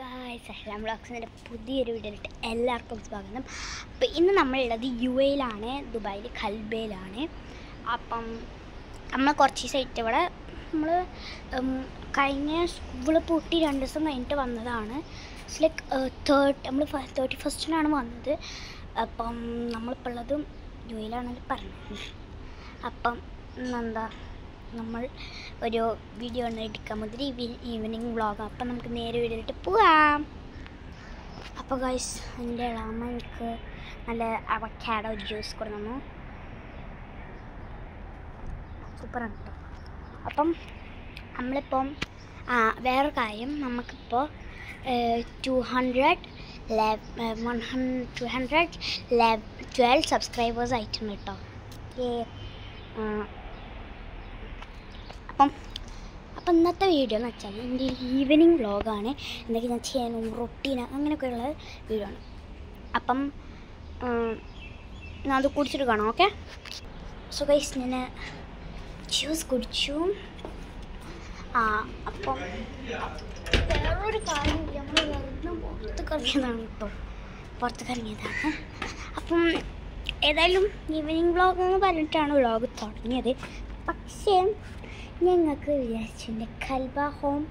Guys, അഹ്ലാം വ്ളോഗ്സിൻ്റെ പുതിയൊരു വീഡിയോയിലിട്ട് എല്ലാവർക്കും സ്വാഗതം. അപ്പോൾ ഇന്ന് നമ്മളുള്ളത് UAE-ലാണ്, ദുബായിൽ ഖൽബയിലാണ്. അപ്പം നമ്മൾ കുറച്ച് ദിവസമായിട്ട് ഇവിടെ നമ്മൾ കഴിഞ്ഞ സ്കൂൾ പൂട്ടി 2 ദിവസം കഴിഞ്ഞിട്ട് വന്നതാണ്. ഇറ്റ്സ് ലൈക്ക് നമ്മൾ 31st വന്നത്. അപ്പം നമ്മളിപ്പോൾ ഉള്ളതും UAE-ലാണെന്ന് പറഞ്ഞത്. അപ്പം എന്താ നമ്മൾ ഒരു വീഡിയോ എടുക്കാൻ മുതൽ ഈവനിങ് വ്ളോഗ്. അപ്പം നമുക്ക് നേരെ വീഡിയോയിലിട്ട് പോവാം. അപ്പോൾ ഗൈസ്, എൻ്റെ അമ്മ എനിക്ക് നല്ല അവക്കാഡോ ജ്യൂസ് കൊടുക്കുന്നു. സൂപ്പറാണ് കേട്ടോ. അപ്പം നമ്മളിപ്പം വേറൊരു കാര്യം, നമുക്കിപ്പോൾ 212 സബ്സ്ക്രൈബേഴ്സ് ആയിട്ടുണ്ട് കേട്ടോ. അപ്പം ഇന്നത്തെ വീഡിയോ എന്ന് വെച്ചാൽ എൻ്റെ ഈവനിങ് വ്ളോഗാണ്. എന്തൊക്കെ ഞാൻ ചെയ്യാനും റൊട്ടീന് അങ്ങനെയൊക്കെയുള്ള വീഡിയോ ആണ്. അപ്പം ഞാൻ അത് കുടിച്ചിട്ട് കാണാം. ഓക്കെ. സോ ഗൈസ്, ഞാൻ ജ്യൂസ് കുടിച്ചു. അപ്പം വേറൊരു കാര്യം, നമ്മൾ വെറുതെ പുറത്തേക്കിറങ്ങിയതാണ് കേട്ടോ. പുറത്തേക്കിറങ്ങിയതാണ്. അപ്പം ഏതായാലും ഈവനിങ് വ്ളോഗ് എന്ന് പറഞ്ഞിട്ടാണ് വ്ളോഗ് തുടങ്ങിയത്. പക്ഷേ ഞങ്ങൾക്ക് വിചാരിച്ചു എൻ്റെ ഖൽബ ഹോം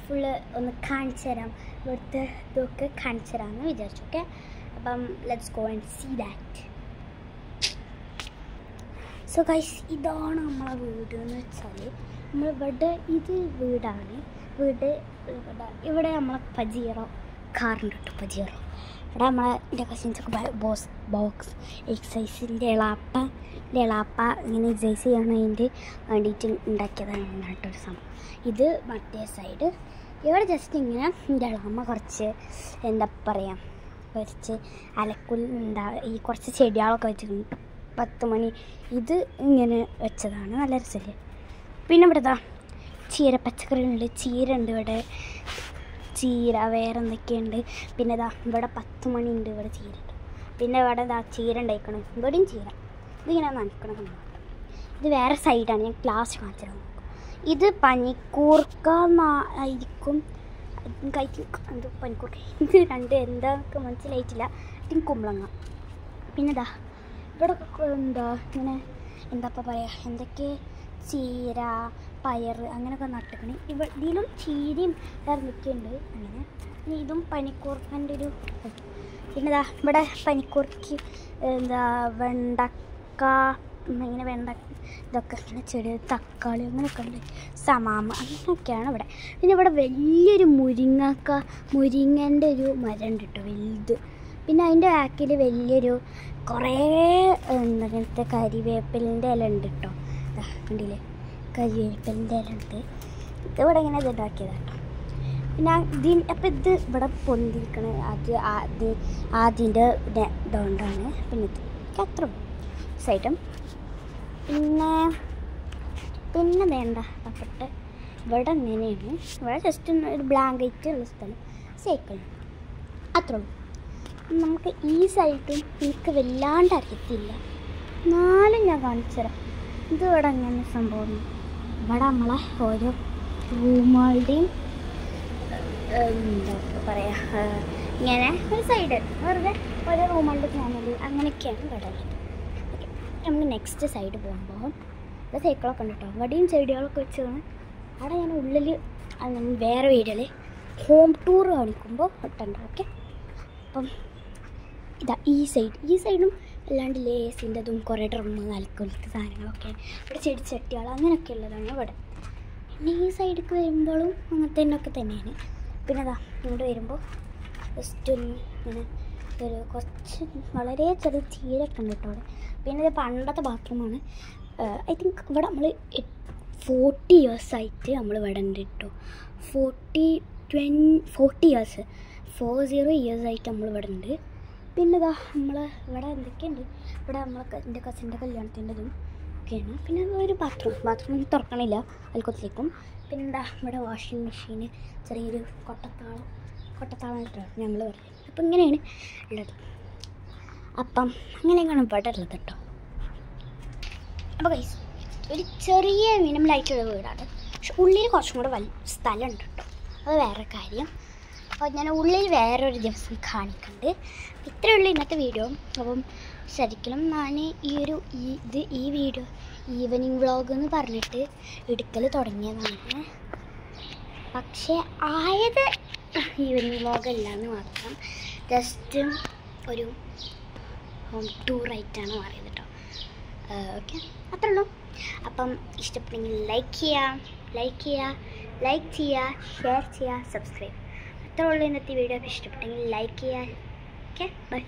ഫുള്ള് ഒന്ന് കാണിച്ചു തരാം, ഇവിടുത്തെ ഇതൊക്കെ കാണിച്ചു തരാമെന്ന് വിചാരിച്ചു. ഓക്കെ. അപ്പം let's go and see that. So guys, ഇതാണ് നമ്മളെ വീട് എന്ന് വെച്ചാൽ നമ്മളിവിടെ ഇത് വീടാണ്. ഇവിടെ നമ്മളെ പജീറോ കാറുണ്ട് കേട്ടോ. പജീറോ ഇവിടെ എൻ്റെ കസിൻസൊക്കെ ബോക്സ് എക്സസൈസിൻ്റെ എളാപ്പ ഇങ്ങനെ എക്സസൈസ് ചെയ്യാനതിൻ്റെ വേണ്ടിയിട്ട് ഉണ്ടാക്കിയതാണ് കേട്ടൊരു സംഭവം. ഇത് മറ്റേ സൈഡ്. ഇവിടെ ജസ്റ്റ് ഇങ്ങനെ എൻ്റെ എളാമ്മ കുറച്ച് എന്താ പറയുക, കുറച്ച് ഈ കുറച്ച് ചെടികളൊക്കെ വെച്ചിട്ടുണ്ട്. 10 മണി ഇത് ഇങ്ങനെ വെച്ചതാണ്. നല്ല രസമല്ലേ. പിന്നെ ഇവിടെ പച്ചക്കറികളുണ്ട്. ചീര ഉണ്ട് ഇവിടെ, ചീര വേറെ എന്തൊക്കെയുണ്ട്. പിന്നെ ഇവിടെ 10 മണി ഉണ്ട്. ഇവിടെ ചീര ഉണ്ട്. പിന്നെ ഇവിടെ ചീര ഉണ്ടായിക്കണം. ഇവിടെയും ചീര. ഇതിങ്ങനെ നനക്കണം. ഇത് വേറെ സൈഡാണ്. ഞാൻ ക്ലാസ് കാണിച്ചു. ഇത് പനിക്കൂർക്ക ആയിരിക്കും. എന്ത് പനിക്കൂർക്ക, ഇത് രണ്ട് എന്താണെന്നൊക്കെ മനസ്സിലായിട്ടില്ല. ഇതിന് കുമ്പളങ്ങ. പിന്നെ ഇവിടെ ഇങ്ങനെ എന്താ പറയുക, എന്തൊക്കെ ചീര പയർ അങ്ങനെയൊക്കെ നട്ടിക്കണേ. ഇതിലും ചീരയും ഇറങ്ങിയൊക്കെ ഉണ്ട്. അങ്ങനെ ഇതും പനിക്കൂർക്കൻ്റെ ഒരു. പിന്നെ ഇവിടെ പനിക്കൂർക്കി വെണ്ടക്ക, ഇങ്ങനെ ഇതൊക്കെ ഇങ്ങനെ ചെടി, തക്കാളി അങ്ങനെയൊക്കെ ഉണ്ട്. സമാമ അങ്ങനെയൊക്കെയാണ് ഇവിടെ. പിന്നെ ഇവിടെ വലിയൊരു മുരിങ്ങൻ്റെ ഒരു മരം ഉണ്ട് കേട്ടോ, വലുത്. പിന്നെ അതിൻ്റെ ബാക്കിൽ വലിയൊരു കുറേ അങ്ങനത്തെ കരിവേപ്പിലിൻ്റെ ഇല ഉണ്ട് കേട്ടോ. കണ്ടില്ലേ, കരിവേപ്പിലിൻ്റെ ഇല ഉണ്ട്. ഇതിവിടെ ഇങ്ങനെ ഇതുണ്ടാക്കിയതാണ് കേട്ടോ. പിന്നെ അപ്പം ഇത് ഇവിടെ പൊന്തിരിക്കണ അതിൻ്റെ ഇതുകൊണ്ടാണ്. പിന്നെ ഇത് അത്ര സൈഡും. പിന്നെ വേണ്ട അപ്പട്ട് ഇവിടെ ഇങ്ങനെയാണ്. ഇവിടെ ജസ്റ്റ് ഒരു ബ്ലാങ്കറ്റ് ഉള്ള സ്ഥലം, സൈക്കിൾ, അത്രേ ഉള്ളൂ. നമുക്ക് ഈ സൈഡും എനിക്ക് വല്ലാണ്ട് അറിയത്തില്ല, എന്നാലും ഞാൻ കാണിച്ചു തരാം. ഇത് ഇവിടെ അങ്ങനെ സംഭവം. ഇവിടെ നമ്മളെ ഓരോ റൂമുകളുടെയും എന്താ പറയുക, ഇങ്ങനെ ഒരു സൈഡ് വെറുതെ ഓരോ റൂമുകളുടെ ചാനൽ അങ്ങനെയൊക്കെയാണ് ഇവിടെ ഉള്ളത്. ഓക്കെ. നമുക്ക് നെക്സ്റ്റ് സൈഡ് പോകുമ്പോൾ ഇവിടെ സൈക്കിളൊക്കെ ഉണ്ട് കേട്ടോ. ഇവിടെയും ചെടികളൊക്കെ വെച്ചാണ്. അവിടെ ഞാൻ ഉള്ളിൽ വേറെ വീഡിയോയിൽ ഹോം ടൂർ കാണിക്കുമ്പോൾ ഇട്ടുണ്ട്. ഓക്കെ. അപ്പം ഈ സൈഡും അല്ലാണ്ട് ലേസിൻ്റെതും കുറേ ഡ്രമ്മ് അലക്കൊലത്തെ സാധനങ്ങളൊക്കെ, ഇവിടെ ചെടിച്ചട്ടികൾ അങ്ങനെയൊക്കെ ഉള്ളതാണ് ഇവിടെ. പിന്നെ ഈ സൈഡിലേക്ക് വരുമ്പോഴും അങ്ങനത്തെ ഒക്കെ തന്നെയാണ്. പിന്നെ ഇങ്ങോട്ട് വരുമ്പോൾ ജസ്റ്റ് ഇങ്ങനെ ഒരു കുറച്ച് വളരെ ചെറിയ ചീരൊക്കെ ഉണ്ട് കേട്ടോ അവിടെ. പിന്നെ ഇത് പണ്ടത്തെ ബാത്റൂമാണ്. ഐ തിങ്ക് ഇവിടെ നമ്മൾ 40 years ആയിട്ട് നമ്മൾ ഇവിടെ ഉണ്ട് കേട്ടോ. 40 years ആയിട്ട് നമ്മൾ ഇവിടെ ഉണ്ട്. പിന്നെ നമ്മൾ ഇവിടെ എന്തൊക്കെയുണ്ട്, ഇവിടെ എൻ്റെ കസിൻ്റെ കല്യാണത്തിൻ്റെതും ഒക്കെയാണ്. പിന്നെ ഒരു ബാത്റൂം തുറക്കണില്ല, അൽക്കത്തിലേക്കും. പിന്നെ ഇവിടെ വാഷിംഗ് മെഷീന്, ചെറിയൊരു കൊട്ടത്താളായിട്ടാണ് ഞങ്ങൾ പറയുന്നത്. അപ്പം ഇങ്ങനെയാണ് ഉള്ളത്. അപ്പം അങ്ങനെയൊക്കെയാണ് ഇവിടെ ഉള്ളത് കേട്ടോ. അപ്പോൾ ഗൈസ്, ഒരു ചെറിയ മിനിമലായിട്ടുള്ള വീടാണ്. പക്ഷെ ഉള്ളിൽ കുറച്ചും കൂടെ സ്ഥലമുണ്ട് കേട്ടോ, അത് വേറെ കാര്യം. അപ്പോൾ ഞാൻ ഉള്ളിൽ വേറൊരു ദിവസം കാണിക്കുന്നുണ്ട്. ഇത്രയേ ഉള്ളൂ ഇന്നത്തെ വീഡിയോ. അപ്പം ശരിക്കും ഞാൻ ഈ വീഡിയോ ഈവനിങ് വ്ളോഗ് എന്ന് പറഞ്ഞിട്ട് എടുക്കൽ തുടങ്ങിയതാണ്. പക്ഷേ ആയത് ഈവനിങ് വ്ളോഗല്ല എന്ന് മാത്രം, ജസ്റ്റ് ഒരു ഹോം ടൂറായിട്ടാണ് മാറിയത് കേട്ടോ. ഓക്കെ, അത്രേ ഉള്ളൂ. അപ്പം ഇഷ്ടപ്പെട്ടെങ്കിൽ ലൈക്ക് ചെയ്യുക, ഷെയർ ചെയ്യുക, സബ്സ്ക്രൈബ്. അത്രേ ഉള്ളൂ ഇന്നത്തെ വീഡിയോ. ഇഷ്ടപ്പെട്ടെങ്കിൽ ലൈക്ക് ചെയ്യുക. Okay, by.